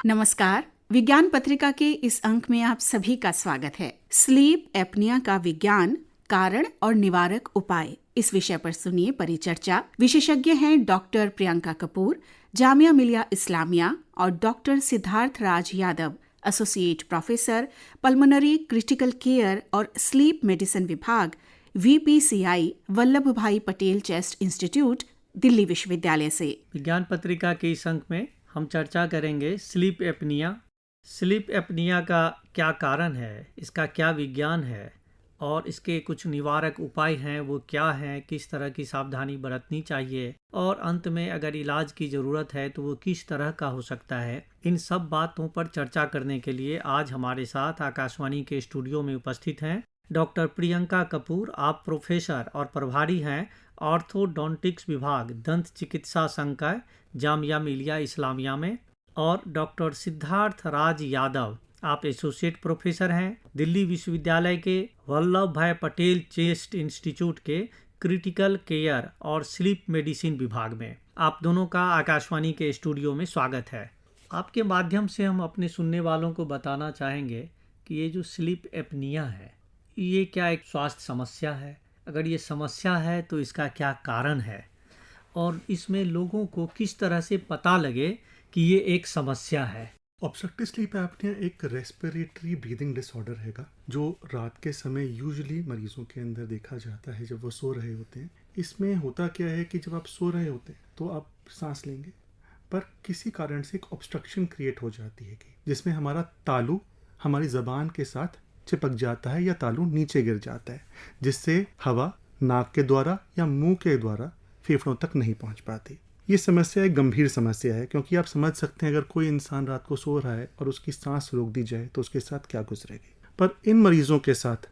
नमस्कार। विज्ञान पत्रिका के इस अंक में आप सभी का स्वागत है। स्लीप एपनिया का विज्ञान, कारण और निवारक उपाय, इस विषय पर सुनिए परिचर्चा। विशेषज्ञ हैं डॉक्टर प्रियंका कपूर, जामिया मिलिया इस्लामिया, और doctor Siddharth Raj Yadav, associate professor, pulmonary critical care और स्लीप मेडिसिन विभाग, VPCI, Vallabh Bhai Patel chest institute, Delhi विश्वविद्यालय से। विज्ञान पत्रिका के इस अंक में हम चर्चा करेंगे स्लीप एपनिया। स्लीप एपनिया का क्या कारण है, इसका क्या विज्ञान है और इसके कुछ निवारक उपाय हैं, वो क्या हैं, किस तरह की सावधानी बरतनी चाहिए और अंत में अगर इलाज की ज़रूरत है तो वो किस तरह का हो सकता है। इन सब बातों पर चर्चा करने के लिए आज हमारे साथ आकाशवाणी के स्टूडियो में उपस्थित हैं डॉक्टर प्रियंका कपूर। आप प्रोफेसर और प्रभारी हैं ऑर्थोडोंटिक्स विभाग, दंत चिकित्सा संकाय, जामिया मिलिया इस्लामिया में, और डॉक्टर सिद्धार्थ राज यादव, आप एसोसिएट प्रोफेसर हैं दिल्ली विश्वविद्यालय के वल्लभ भाई पटेल चेस्ट इंस्टीट्यूट के क्रिटिकल केयर और स्लीप मेडिसिन विभाग में। आप दोनों का आकाशवाणी के स्टूडियो में स्वागत है। आपके माध्यम से हम अपने सुनने वालों को बताना चाहेंगे कि ये जो स्लीप एपनिया है, ये क्या एक स्वास्थ्य समस्या है? अगर ये समस्या है तो इसका क्या कारण है और इसमें लोगों को किस तरह से पता लगे कि ये एक समस्या है? ऑब्स्ट्रक्टिव स्लीप एपनिया एक रेस्पिरेटरी ब्रीदिंग डिसऑर्डर हैगा जो रात के समय यूजुअली मरीजों के अंदर देखा जाता है जब वो सो रहे होते हैं। इसमें होता क्या है कि जब आप सो रहे होते हैं तो आप सांस लेंगे, पर किसी कारण से एक ऑब्स्ट्रक्शन क्रिएट हो जाती है जिसमें हमारा तालू हमारी ज़बान के साथ चिपक जाता है या तालू नीचे गिर जाता है, जिससे हवा नाक के द्वारा या मुंह के द्वारा फेफड़ों तक नहीं पहुंच पाती। ये समस्या एक गंभीर समस्या है, क्योंकि आप समझ सकते हैं अगर कोई इंसान रात को सो रहा है और उसकी सांस रोक दी जाए तो उसके साथ क्या गुजरेगी। पर इन मरीजों के साथ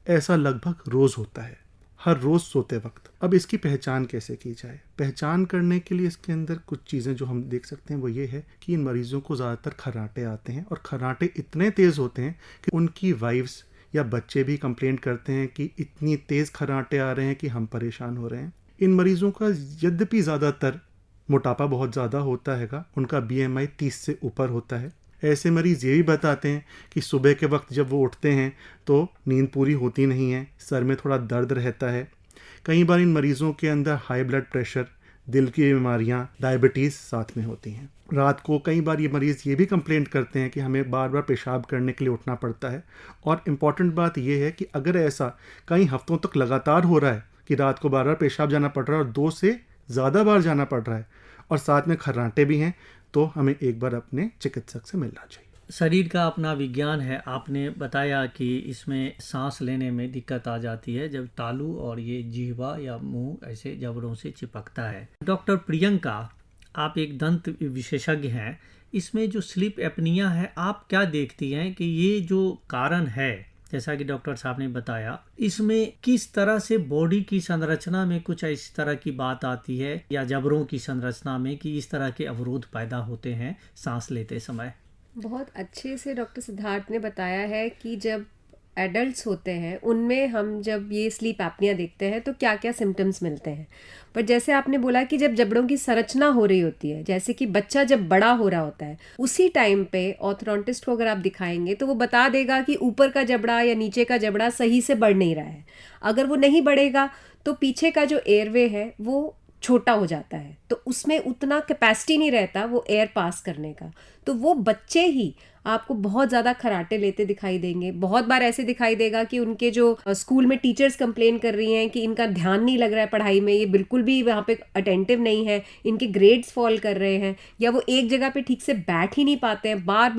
ऐसा लगभग रोज होता है, हर रोज सोते वक्त। अब इसकी पहचान कैसे की जाए? पहचान करने के लिए इसके अंदर कुछ चीज़ें जो हम देख सकते हैं वो ये है कि इन मरीजों को ज़्यादातर खर्राटे आते हैं, और खर्राटे इतने तेज़ होते हैं कि उनकी वाइफ्स या बच्चे भी कंप्लेंट करते हैं कि इतनी तेज़ खर्राटे आ रहे हैं कि हम परेशान हो रहे हैं। इन मरीजों का यद्यपि ज़्यादातर मोटापा बहुत ज़्यादा होता हैगा, उनका BMI 30 से ऊपर होता है। ऐसे मरीज़ ये भी बताते हैं कि सुबह के वक्त जब वो उठते हैं तो नींद पूरी होती नहीं है, सर में थोड़ा दर्द रहता है। कई बार इन मरीज़ों के अंदर हाई ब्लड प्रेशर, दिल की बीमारियां, डायबिटीज़ साथ में होती हैं। रात को कई बार ये मरीज़ ये भी कंप्लेंट करते हैं कि हमें बार बार पेशाब करने के लिए उठना पड़ता है। और इम्पॉर्टेंट बात ये है कि अगर ऐसा कई हफ्तों तक लगातार हो रहा है कि रात को बार बार पेशाब जाना पड़ रहा है और 2 से ज़्यादा बार जाना पड़ रहा है और साथ में खर्राटे भी हैं, तो हमें एक बार अपने चिकित्सक से मिलना चाहिए। शरीर का अपना विज्ञान है। आपने बताया कि इसमें सांस लेने में दिक्कत आ जाती है जब तालू और ये जिह्वा या मुंह ऐसे जबड़ों से चिपकता है। डॉक्टर प्रियंका, आप एक दंत विशेषज्ञ हैं, इसमें जो स्लीप एपनिया है आप क्या देखती हैं कि ये जो कारण है, जैसा कि डॉक्टर साहब ने बताया, इसमें किस तरह से बॉडी की संरचना में कुछ इस तरह की बात आती है या जबड़ों की संरचना में कि इस तरह के अवरोध पैदा होते हैं सांस लेते समय? बहुत अच्छे से डॉक्टर सिद्धार्थ ने बताया है कि जब एडल्ट्स होते हैं उनमें हम जब ये स्लीप एपनिया देखते हैं तो क्या क्या सिम्टम्स मिलते हैं। पर जैसे आपने बोला कि जब जबड़ों की संरचना हो रही होती है, जैसे कि बच्चा जब बड़ा हो रहा होता है, उसी टाइम पे ऑर्थोडोंटिस्ट को अगर आप दिखाएंगे तो वो बता देगा कि ऊपर का जबड़ा या नीचे का जबड़ा सही से बढ़ नहीं रहा है। अगर वो नहीं बढ़ेगा तो पीछे का जो एयरवे है वो छोटा हो जाता है, तो उसमें उतना कैपेसिटी नहीं रहता वो एयर पास करने का। तो वो बच्चे ही आपको बहुत ज़्यादा खर्राटे लेते दिखाई देंगे। बहुत बार ऐसे दिखाई देगा कि उनके जो स्कूल में टीचर्स कंप्लेन कर रही हैं कि इनका ध्यान नहीं लग रहा है पढ़ाई में, ये बिल्कुल भी वहाँ पे अटेंटिव नहीं है, इनके ग्रेड्स फॉल कर रहे हैं, या वो एक जगह पे ठीक से बैठ ही नहीं पाते हैं, बार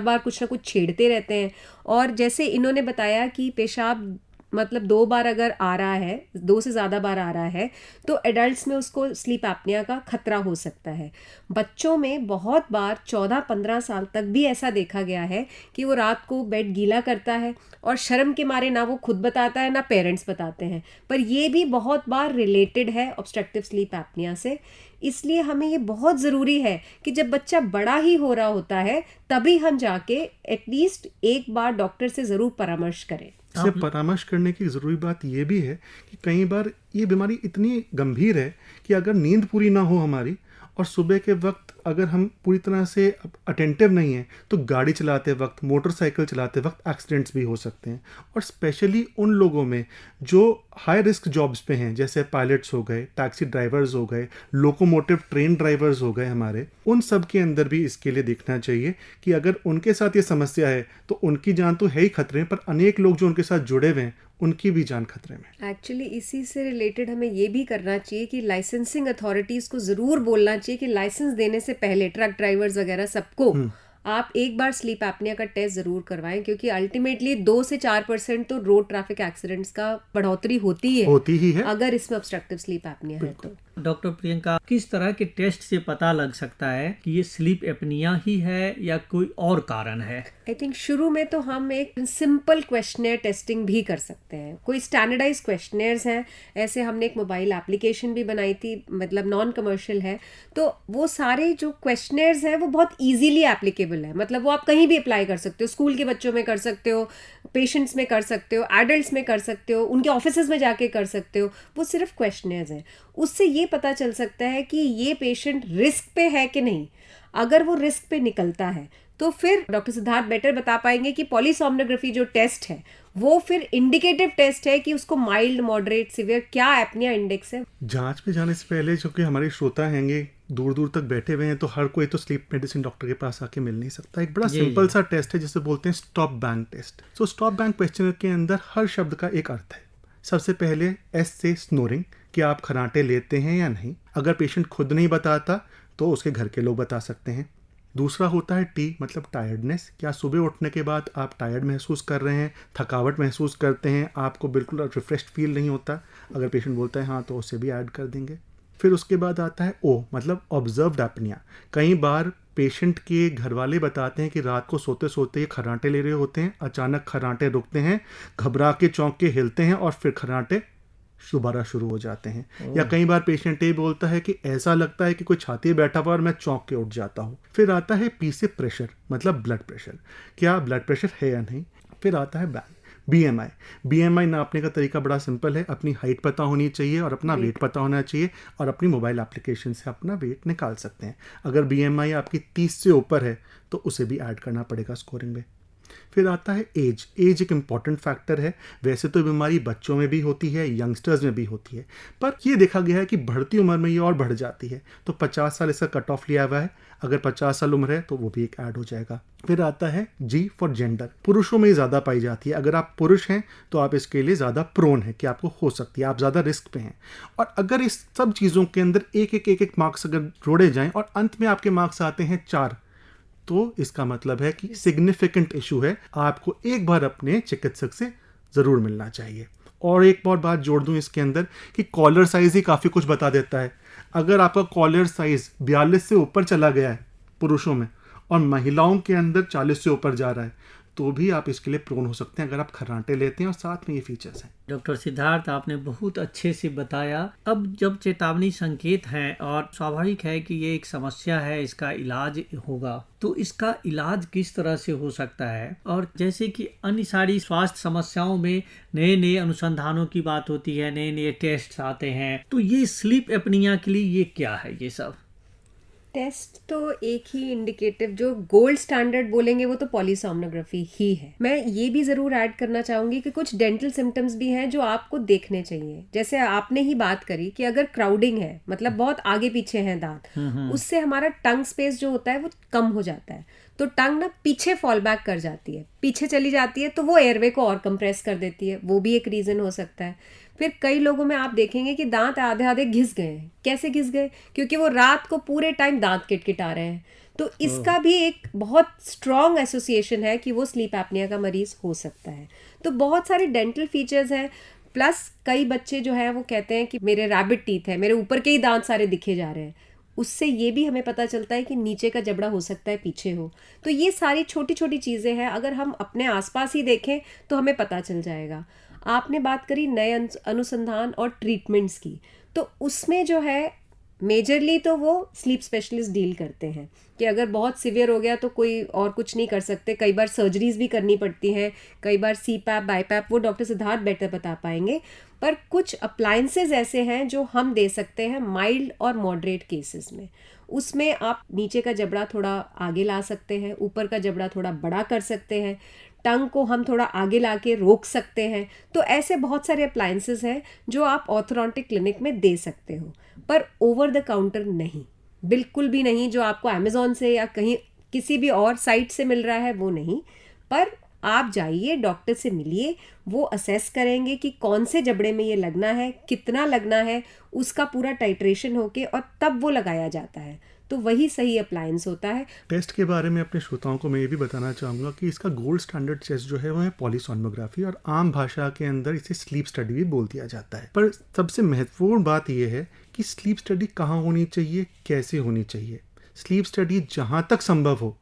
बार कुछ ना कुछ छेड़ते रहते हैं। और जैसे इन्होंने बताया कि पेशाब मतलब 2 बार अगर आ रहा है, 2 से ज़्यादा बार आ रहा है, तो एडल्ट्स में उसको स्लीप एपनिया का खतरा हो सकता है। बच्चों में बहुत बार 14-15 साल तक भी ऐसा देखा गया है कि वो रात को बेड गीला करता है और शर्म के मारे ना वो खुद बताता है ना पेरेंट्स बताते हैं, पर ये भी बहुत बार रिलेटेड है ऑब्स्ट्रक्टिव स्लीप एपनिया से। इसलिए हमें ये बहुत ज़रूरी है कि जब बच्चा बड़ा ही हो रहा होता है तभी हम जाके एटलीस्ट एक बार डॉक्टर से ज़रूर परामर्श करें। इससे परामर्श करने की ज़रूरी बात ये भी है कि कई बार ये बीमारी इतनी गंभीर है कि अगर नींद पूरी ना हो हमारी और सुबह के वक्त अगर हम पूरी तरह से अटेंटिव नहीं हैं तो गाड़ी चलाते वक्त, मोटरसाइकिल चलाते वक्त एक्सीडेंट्स भी हो सकते हैं। और स्पेशली उन लोगों में जो हाई रिस्क जॉब्स पे हैं, जैसे पायलट्स हो गए, टैक्सी ड्राइवर्स हो गए, लोकोमोटिव ट्रेन ड्राइवर्स हो गए हमारे, उन सब के अंदर भी इसके लिए देखना चाहिए कि अगर उनके साथ ये समस्या है तो उनकी जान तो है ही खतरे में, पर अनेक लोग जो उनके साथ जुड़े हुए हैं उनकी भी जान खतरे में। एक्चुअली इसी से रिलेटेड हमें ये भी करना चाहिए कि लाइसेंसिंग अथॉरिटीज़ को ज़रूर बोलना चाहिए कि लाइसेंस देने से पहले ट्रक ड्राइवर्स वगैरह सबको आप एक बार स्लीप एपनिया का टेस्ट ज़रूर करवाएं, क्योंकि अल्टीमेटली 2 से 4% तो रोड ट्रैफिक एक्सीडेंट्स का बढ़ोतरी होती ही है अगर इसमें ऑब्स्ट्रक्टिव स्लीप एपनिया है तो। डॉक्टर प्रियंका, किस तरह के टेस्ट से पता लग सकता है कि ये स्लीप एपनिया ही है या कोई और कारण है? आई थिंक शुरू में तो हम एक सिंपल क्वेश्चनेयर टेस्टिंग भी कर सकते हैं। कोई स्टैंडर्डाइज क्वेश्चनेयर्स हैं, ऐसे हमने एक मोबाइल एप्लीकेशन भी बनाई थी, मतलब नॉन कमर्शियल है, तो वो सारे जो क्वेश्चनेयर्स हैं वो बहुत इजीली एप्लीकेबल है। मतलब वो आप कहीं भी अप्लाई कर सकते हो, स्कूल के बच्चों में कर सकते हो, पेशेंट्स में कर सकते हो, एडल्ट्स में कर सकते हो, उनके ऑफिसेज में जाके कर सकते हो। वो सिर्फ क्वेश्चनेयर्स हैं। उससे ये पता चल सकता है कि ये पेशेंट रिस्क पे है कि नहीं। अगर वो रिस्क पे निकलता है तो फिर डॉक्टर सिद्धार्थ बेटर बता पाएंगे कि पॉलीसोमनोग्राफी जो टेस्ट है वो फिर इंडिकेटिव टेस्ट है कि उसको माइल्ड, मॉडरेट, सिवियर क्या एपनिया इंडेक्स है। जांच में जाने से पहले, जो कि हमारे श्रोता हैंगे दूर दूर तक बैठे हुए हैं, तो हर कोई तो स्लीप मेडिसिन डॉक्टर के पास आके मिल नहीं सकता। एक बड़ा सिंपल सा टेस्ट है जिसे बोलते हैं stop bank test. So stop bank questionnaire के अंदर हर शब्द का एक अर्थ है। सबसे पहले एस से स्नोरिंग, कि आप खर्राटे लेते हैं या नहीं। अगर पेशेंट खुद नहीं बताता तो उसके घर के लोग बता सकते हैं। दूसरा होता है टी, मतलब टायर्डनेस, क्या सुबह उठने के बाद आप टायर्ड महसूस कर रहे हैं, थकावट महसूस करते हैं, आपको बिल्कुल रिफ्रेश्ड फील नहीं होता। अगर पेशेंट बोलता है हाँ तो उसे भी ऐड कर देंगे। फिर उसके बाद आता है ओ, मतलब ऑब्जर्व्ड एपनिया। कई बार पेशेंट के घर वाले बताते हैं कि रात को सोते सोते ये खर्राटे ले रहे होते हैं, अचानक खर्राटे रुकते हैं, घबरा के चौंक के हिलते हैं और फिर खर्राटे दोबारा शुरू हो जाते हैं। या कई बार पेशेंट ये बोलता है कि ऐसा लगता है कि कोई छाती में बैठा हुआ और मैं चौंक के उठ जाता हूँ। फिर आता है पी से प्रेशर, मतलब ब्लड प्रेशर, क्या ब्लड प्रेशर है या नहीं। फिर आता है BMI। BMI नापने का तरीका बड़ा सिंपल है। अपनी हाइट पता होनी चाहिए और अपना वेट पता होना चाहिए, और अपनी मोबाइल एप्लीकेशन से अपना वेट निकाल सकते हैं। अगर BMI आपकी 30 से ऊपर है तो उसे भी ऐड करना पड़ेगा स्कोरिंग में। फिर आता है एज। एज एक इम्पॉर्टेंट फैक्टर है। वैसे तो बीमारी बच्चों में भी होती है, यंगस्टर्स में भी होती है, पर ये देखा गया है कि बढ़ती उम्र में ये और बढ़ जाती है। तो 50 साल इसका कट ऑफ लिया हुआ है। अगर 50 साल उम्र है तो वो भी एक ऐड हो जाएगा। फिर आता है G फॉर जेंडर। पुरुषों में ज़्यादा पाई जाती है। अगर आप पुरुष हैं तो आप इसके लिए ज़्यादा प्रोन है कि आपको हो सकती है, आप ज़्यादा रिस्क पे हैं। और अगर इस सब चीज़ों के अंदर एक एक मार्क्स अगर जोड़े जाएं और अंत में आपके मार्क्स आते हैं 4, तो इसका मतलब है कि सिग्निफिकेंट इशू है। आपको एक बार अपने चिकित्सक से ज़रूर मिलना चाहिए। और एक और बात जोड़ दूं इसके अंदर कि कॉलर साइज़ ही काफ़ी कुछ बता देता है। अगर आपका कॉलर साइज़ 42 से ऊपर चला गया है पुरुषों में और महिलाओं के अंदर 40 से ऊपर जा रहा है, तो भी आप इसके लिए प्रोन हो सकते हैं अगर आप खर्राटे लेते हैं और साथ में ये फीचर्स हैं। डॉक्टर सिद्धार्थ, आपने बहुत अच्छे से बताया। अब जब चेतावनी संकेत हैं और स्वाभाविक है कि ये एक समस्या है, इसका इलाज होगा, तो इसका इलाज किस तरह से हो सकता है? और जैसे कि अन्य सारी स्वास्थ्य समस्याओं में नए नए अनुसंधानों की बात होती है, नए नए टेस्ट आते हैं, तो ये स्लीप एपनिया के लिए ये क्या है? ये सब टेस्ट तो एक ही इंडिकेटिव, जो गोल्ड स्टैंडर्ड बोलेंगे वो तो पॉलीसोमनोग्राफी ही है। मैं ये भी ज़रूर ऐड करना चाहूँगी कि कुछ डेंटल सिम्टम्स भी हैं जो आपको देखने चाहिए। जैसे आपने ही बात करी कि अगर क्राउडिंग है, मतलब बहुत आगे पीछे हैं दांत, उससे हमारा टंग स्पेस जो होता है वो कम हो जाता है। तो टंग ना पीछे फॉल बैक कर जाती है, पीछे चली जाती है, तो वो एयरवे को और कंप्रेस कर देती है। वो भी एक रीज़न हो सकता है। फिर कई लोगों में आप देखेंगे कि दांत आधे आधे घिस गए हैं। कैसे घिस गए? क्योंकि वो रात को पूरे टाइम दांत किटकिटा रहे हैं। तो इसका भी एक बहुत स्ट्रॉन्ग एसोसिएशन है कि वो स्लीप एपनिया का मरीज हो सकता है। तो बहुत सारे डेंटल फीचर्स हैं। प्लस कई बच्चे जो है वो कहते हैं कि मेरे रैबिट टीथ है, मेरे ऊपर के ही दांत सारे दिखे जा रहे हैं। उससे ये भी हमें पता चलता है कि नीचे का जबड़ा हो सकता है पीछे हो। तो ये सारी छोटी छोटी चीज़ें हैं, अगर हम अपने आसपास ही देखें तो हमें पता चल जाएगा। आपने बात करी नए अनुसंधान और ट्रीटमेंट्स की, तो उसमें जो है मेजरली तो वो स्लीप स्पेशलिस्ट डील करते हैं कि अगर बहुत सिवियर हो गया तो कोई और कुछ नहीं कर सकते। कई बार सर्जरीज भी करनी पड़ती हैं, कई बार CPAP, BiPAP, वो डॉक्टर सिद्धार्थ बेटर बता पाएंगे। पर कुछ अप्लायंसेज ऐसे हैं जो हम दे सकते हैं माइल्ड और मॉडरेट केसेस में। उसमें आप नीचे का जबड़ा थोड़ा आगे ला सकते हैं, ऊपर का जबड़ा थोड़ा बड़ा कर सकते हैं, टंग को हम थोड़ा आगे ला के रोक सकते हैं। तो ऐसे बहुत सारे अप्लायंसेस हैं जो आप ऑर्थोडोंटिक क्लिनिक में दे सकते हो, पर ओवर द काउंटर नहीं, बिल्कुल भी नहीं। जो आपको अमेज़ॉन से या कहीं किसी भी और साइट से मिल रहा है वो नहीं, पर आप जाइए, डॉक्टर से मिलिए, वो असेस करेंगे कि कौन से जबड़े में ये लगना है, कितना लगना है, उसका पूरा टाइट्रेशन होके और तब वो लगाया जाता है। तो वही सही अप्लायंस होता है। टेस्ट के बारे में अपने श्रोताओं को मैं ये भी बताना चाहूँगा कि इसका गोल्ड स्टैंडर्ड टेस्ट जो है वो है पॉलीसोनोग्राफी, और आम भाषा के अंदर इसे स्लीप स्टडी भी बोल दिया जाता है। पर सबसे महत्वपूर्ण बात यह है कि स्लीप स्टडी कहाँ होनी चाहिए, कैसे होनी चाहिए। स्लीप स्टडी जहाँ तक संभव हो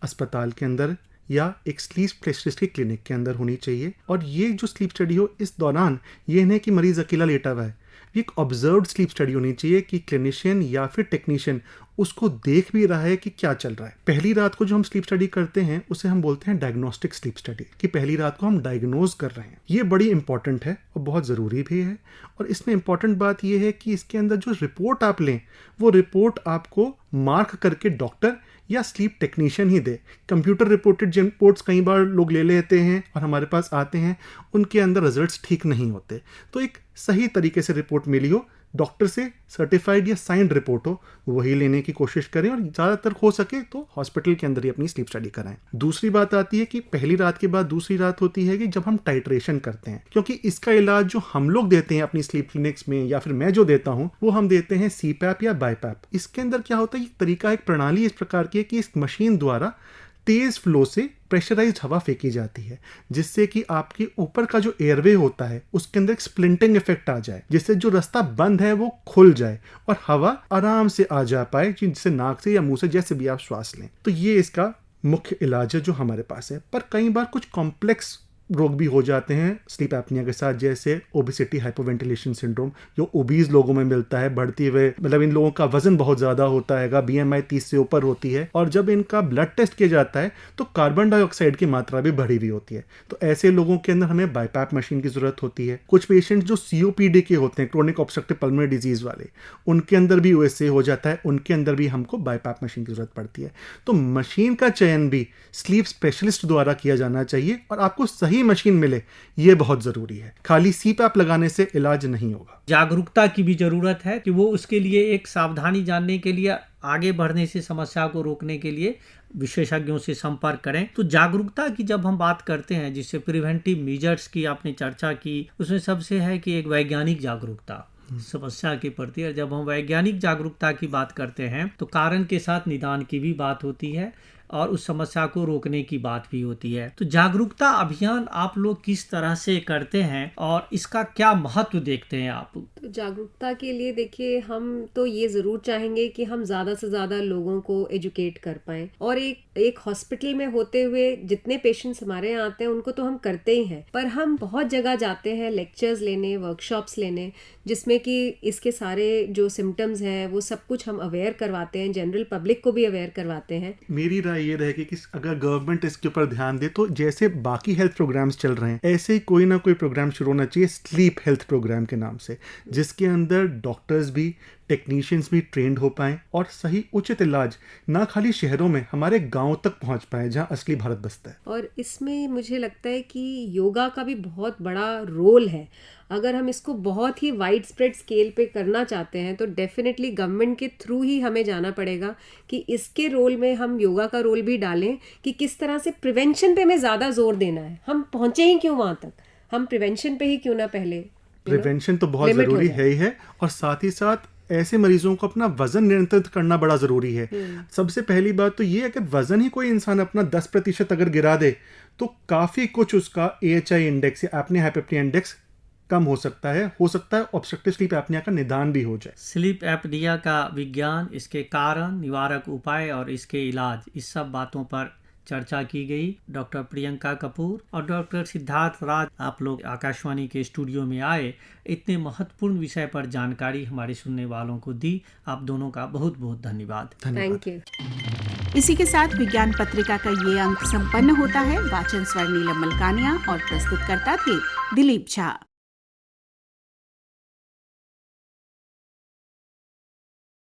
अस्पताल के अंदर या एक स्लीप स्पेशलिस्ट के क्लिनिक के अंदर होनी चाहिए। और ये जो स्लीप स्टडी हो, इस दौरान ये नहीं कि मरीज अकेला लेटा हुआ है, ये एक ऑब्जर्व्ड स्लीप स्टडी होनी चाहिए कि क्लिनिशियन या फिर टेक्नीशियन उसको देख भी रहा है कि क्या चल रहा है। पहली रात को जो हम स्लीप स्टडी करते हैं उसे हम बोलते हैं डायग्नोस्टिक स्लीप स्टडी, कि पहली रात को हम डायग्नोज कर रहे हैं। ये बड़ी इंपॉर्टेंट है और बहुत ज़रूरी भी है। और इसमें इंपॉर्टेंट बात यह है कि इसके अंदर जो रिपोर्ट आप लें वो रिपोर्ट आपको मार्क करके डॉक्टर या स्लीप टेक्नीशियन ही दे। कंप्यूटर रिपोर्टेड जिन रिपोर्ट्स कई बार लोग ले लेते हैं और हमारे पास आते हैं, उनके अंदर रिजल्ट्स ठीक नहीं होते। तो एक सही तरीके से रिपोर्ट मिली हो, डॉक्टर से सर्टिफाइड या साइंड रिपोर्ट हो, वही लेने की कोशिश करें और ज़्यादातर हो सके तो हॉस्पिटल के अंदर ही अपनी स्लीप स्टडी कराएं। दूसरी बात आती है कि पहली रात के बाद दूसरी रात होती है कि जब हम टाइट्रेशन करते हैं, क्योंकि इसका इलाज जो हम लोग देते हैं अपनी स्लीप क्लिनिक्स में या फिर मैं जो देता हूं वो हम देते हैं CPAP या BiPAP। इसके अंदर क्या होता है, एक तरीका, एक प्रणाली इस प्रकार की है कि इस मशीन द्वारा तेज फ्लो से प्रेशराइज्ड हवा फेंकी जाती है, जिससे कि आपके ऊपर का जो एयरवे होता है उसके अंदर एक स्प्लिंटिंग इफेक्ट आ जाए, जिससे जो रास्ता बंद है वो खुल जाए और हवा आराम से आ जा पाए, जिससे नाक से या मुंह से जैसे भी आप श्वास लें। तो ये इसका मुख्य इलाज है जो हमारे पास है। पर कई बार कुछ कॉम्प्लेक्स रोग भी हो जाते हैं स्लीप एपनिया के साथ, जैसे ओबेसिटी हाइपोवेंटिलेशन सिंड्रोम, जो ओबीज लोगों में मिलता है। बढ़ती हुए मतलब इन लोगों का वजन बहुत ज़्यादा होता है, BMI 30 से ऊपर होती है, और जब इनका ब्लड टेस्ट किया जाता है तो कार्बन डाइऑक्साइड की मात्रा भी बढ़ी हुई होती है। तो ऐसे लोगों के अंदर हमें BiPAP मशीन की ज़रूरत होती है। कुछ पेशेंट जो COPD के होते हैं, क्रोनिक ऑब्स्ट्रक्टिव पल्मोनरी डिजीज़ वाले, उनके अंदर भी वैसे हो जाता है, उनके अंदर भी हमको BiPAP मशीन की ज़रूरत पड़ती है। तो मशीन का चयन भी स्लीप स्पेशलिस्ट द्वारा किया जाना चाहिए और आपको सही मशीन मिले, ये बहुत जरूरी है। खाली CPAP लगाने से इलाज नहीं होगा। जागरूकता की भी जरूरत है कि वो उसके लिए एक सावधानी जानने के लिए, आगे बढ़ने से समस्या को रोकने के लिए विशेषज्ञों से संपर्क करें। तो जागरूकता की जब हम बात करते हैं, जिससे प्रिवेंटिव मेजर्स की आपने चर्चा की, उसमें सबसे है कि एक वैज्ञानिक जागरूकता समस्या के प्रति। और जब हम वैज्ञानिक जागरूकता की बात करते हैं तो कारण के साथ निदान की भी बात होती है और उस समस्या को रोकने की बात भी होती है। तो जागरूकता अभियान आप लोग किस तरह से करते हैं और इसका क्या महत्व देखते हैं आप? तो जागरूकता के लिए देखिए, हम तो ये ज़रूर चाहेंगे कि हम ज़्यादा से ज़्यादा लोगों को एजुकेट कर पाएँ। और एक हॉस्पिटल में होते हुए जितने पेशेंट्स हमारे यहाँ आते हैं उनको तो हम करते ही हैं, पर हम बहुत जगह जाते हैं लेक्चर्स लेने, वर्कशॉप्स लेने, जिसमें कि इसके सारे जो सिम्टम्स हैं वो सब कुछ हम अवेयर करवाते हैं, जनरल पब्लिक को भी अवेयर करवाते हैं। मेरी राय ये रहेगी कि अगर गवर्नमेंट इसके ऊपर ध्यान दे तो जैसे बाकी हेल्थ प्रोग्राम्स चल रहे हैं, ऐसे ही कोई ना कोई प्रोग्राम शुरू होना चाहिए स्लीप हेल्थ प्रोग्राम के नाम से, जिसके अंदर डॉक्टर्स भी, टेक्नीशियंस भी ट्रेंड हो पाएं और सही उचित इलाज ना खाली शहरों में, हमारे गांव तक पहुंच पाए जहां असली भारत बसता है। और इसमें मुझे लगता है कि योगा का भी बहुत बड़ा रोल है। अगर हम इसको बहुत ही वाइड स्प्रेड स्केल पे करना चाहते हैं तो डेफिनेटली गवर्नमेंट के थ्रू ही हमें जाना पड़ेगा कि इसके रोल में हम योगा का रोल भी डालें, कि किस तरह से प्रिवेंशन पे हमें ज़्यादा जोर देना है। हम पहुँचे ही क्यों वहाँ तक, हम प्रिवेंशन पे ही क्यों ना पहले। प्रिवेंशन तो बहुत ज़रूरी है ही है, और साथ ही साथ ऐसे मरीजों को अपना वजन नियंत्रित करना बड़ा ज़रूरी है। सबसे पहली बात तो ये है कि वजन ही कोई इंसान अपना 10% अगर गिरा दे तो काफ़ी कुछ उसका AHI इंडेक्स या एपनिया हाइपोप्निया इंडेक्स कम हो सकता है ऑब्स्ट्रक्टिव स्लीप एपनिया का निदान भी हो जाए। स्लीप एपनिया का विज्ञान, इसके कारण, निवारक उपाय और इसके इलाज, इस सब बातों पर चर्चा की गई। डॉक्टर प्रियंका कपूर और डॉक्टर सिद्धार्थ राज, आप लोग आकाशवाणी के स्टूडियो में आए, इतने महत्वपूर्ण विषय पर जानकारी हमारे सुनने वालों को दी। आप दोनों का बहुत बहुत धन्यवाद। Thank you. इसी के साथ विज्ञान पत्रिका का ये अंक संपन्न होता है। वाचन स्वर नीलम मलकानिया और प्रस्तुतकर्ता थे दिलीप झा।